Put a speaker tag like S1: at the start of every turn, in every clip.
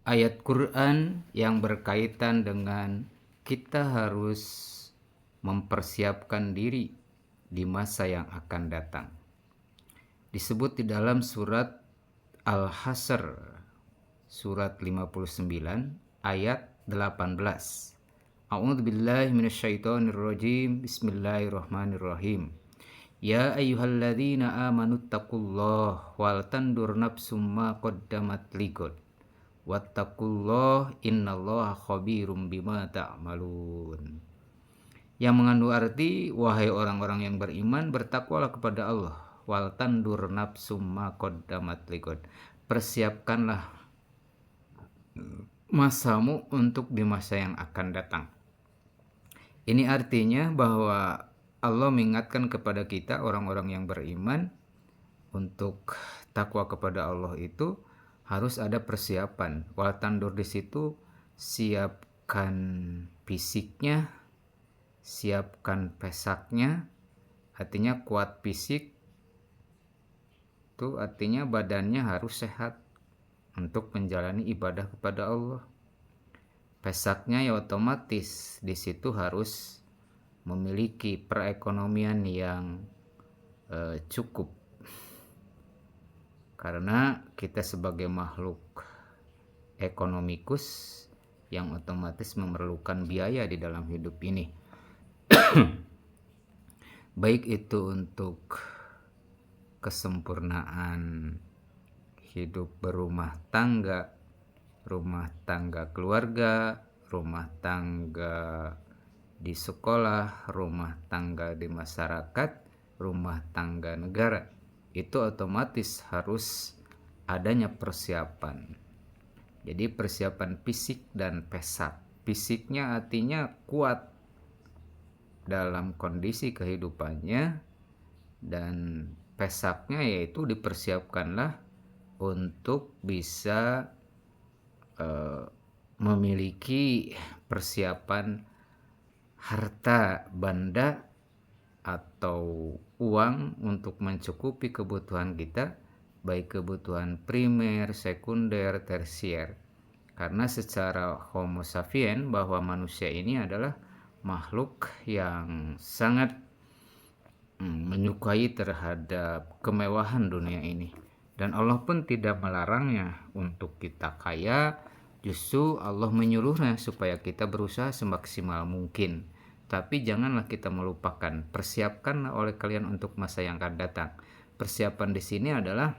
S1: ayat Quran yang berkaitan dengan kita harus mempersiapkan diri di masa yang akan datang. Disebut di dalam surat Al-Hasr, surat 59 ayat 18. A'udzubillahi minasyaitonirrajim. Bismillahirrahmanirrahim. Ya ayyuhalladzina amanu taqullaha wal tandur nafsum ma qaddamat lighad. Wattaqullah innallaha khabirum bima ta'malun. Yang mengandung arti, wahai orang-orang yang beriman, bertakwalah kepada Allah. Wal tandur nafsum ma qaddamat lighad. Persiapkanlah masamu untuk di masa yang akan datang. Ini artinya bahwa Allah mengingatkan kepada kita orang-orang yang beriman untuk takwa kepada Allah itu harus ada persiapan. Wal tandur di situ siapkan fisiknya, siapkan pesaknya, artinya kuat fisik itu artinya badannya harus sehat untuk menjalani ibadah kepada Allah. Pesaknya ya otomatis di situ harus memiliki perekonomian yang cukup, karena kita sebagai makhluk ekonomikus yang otomatis memerlukan biaya di dalam hidup ini. Baik itu untuk kesempurnaan hidup berumah tangga keluarga, rumah tangga di sekolah, rumah tangga di masyarakat, rumah tangga negara. Itu otomatis harus adanya persiapan. Jadi persiapan fisik dan pesak. Fisiknya artinya kuat dalam kondisi kehidupannya, dan pesaknya yaitu dipersiapkanlah untuk bisa memiliki persiapan harta benda atau uang untuk mencukupi kebutuhan kita, baik kebutuhan primer, sekunder, tersier. Karena secara homo sapien bahwa manusia ini adalah makhluk yang sangat menyukai terhadap kemewahan dunia ini. Dan Allah pun tidak melarangnya untuk kita kaya, justru Allah menyuruhnya supaya kita berusaha semaksimal mungkin. Tapi janganlah kita melupakan, persiapkanlah oleh kalian untuk masa yang akan datang. Persiapan di sini adalah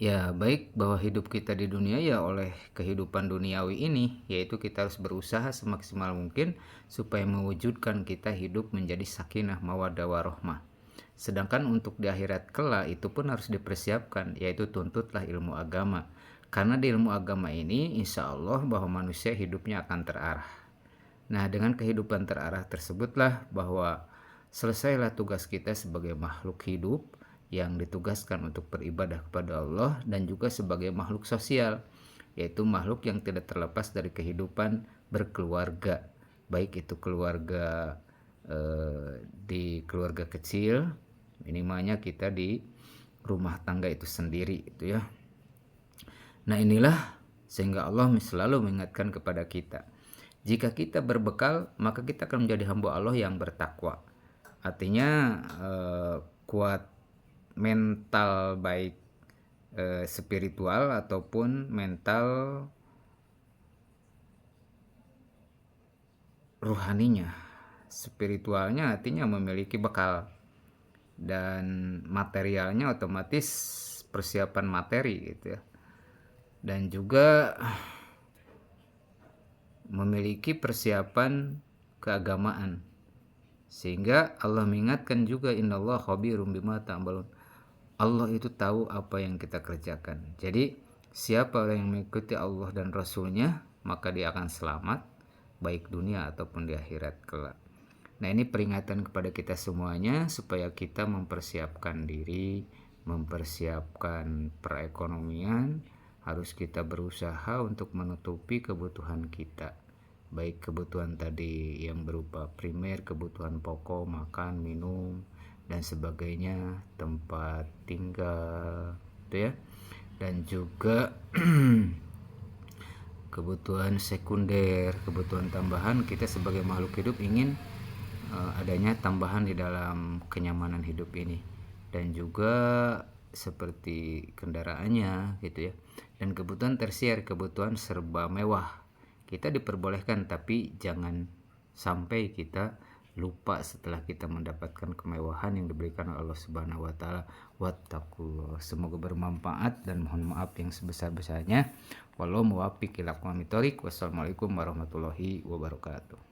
S1: ya baik bahwa hidup kita di dunia ya oleh kehidupan duniawi ini, yaitu kita harus berusaha semaksimal mungkin supaya mewujudkan kita hidup menjadi sakinah mawaddah warahmah. Sedangkan untuk di akhirat kelak itu pun harus dipersiapkan, yaitu tuntutlah ilmu agama. Karena di ilmu agama ini insya Allah bahwa manusia hidupnya akan terarah. Nah, dengan kehidupan terarah tersebutlah bahwa selesailah tugas kita sebagai makhluk hidup yang ditugaskan untuk beribadah kepada Allah, dan juga sebagai makhluk sosial, yaitu makhluk yang tidak terlepas dari kehidupan berkeluarga, baik itu keluarga di keluarga kecil, minimalnya kita di rumah tangga itu sendiri itu ya. Nah inilah sehingga Allah selalu mengingatkan kepada kita, jika kita berbekal maka kita akan menjadi hamba Allah yang bertakwa. Artinya kuat mental, baik spiritual ataupun mental ruhaninya. Spiritualnya artinya memiliki bekal, dan materialnya otomatis persiapan materi gitu ya, dan juga memiliki persiapan keagamaan. Sehingga Allah mengingatkan juga innallaha khabirum bima ta'malun. Allah itu tahu apa yang kita kerjakan. Jadi siapa orang yang mengikuti Allah dan Rasulnya, maka dia akan selamat baik dunia ataupun di akhirat kelak. Nah ini peringatan kepada kita semuanya supaya kita mempersiapkan diri, mempersiapkan perekonomian. Harus kita berusaha untuk menutupi kebutuhan kita, baik kebutuhan tadi yang berupa primer, kebutuhan pokok, makan, minum, dan sebagainya, tempat tinggal, gitu ya. Dan juga kebutuhan sekunder, kebutuhan tambahan. Kita sebagai makhluk hidup ingin adanya tambahan di dalam kenyamanan hidup ini, dan juga seperti kendaraannya gitu ya. Dan kebutuhan tersier, kebutuhan serba mewah, kita diperbolehkan, tapi jangan sampai kita lupa setelah kita mendapatkan kemewahan yang diberikan oleh Allah Subhanahu wa taala. Wattaqullah. Semoga bermanfaat dan mohon maaf yang sebesar-besarnya. Wallahu muwaffiq ila aqwamit thoriq. Wassalamualaikum warahmatullahi wabarakatuh.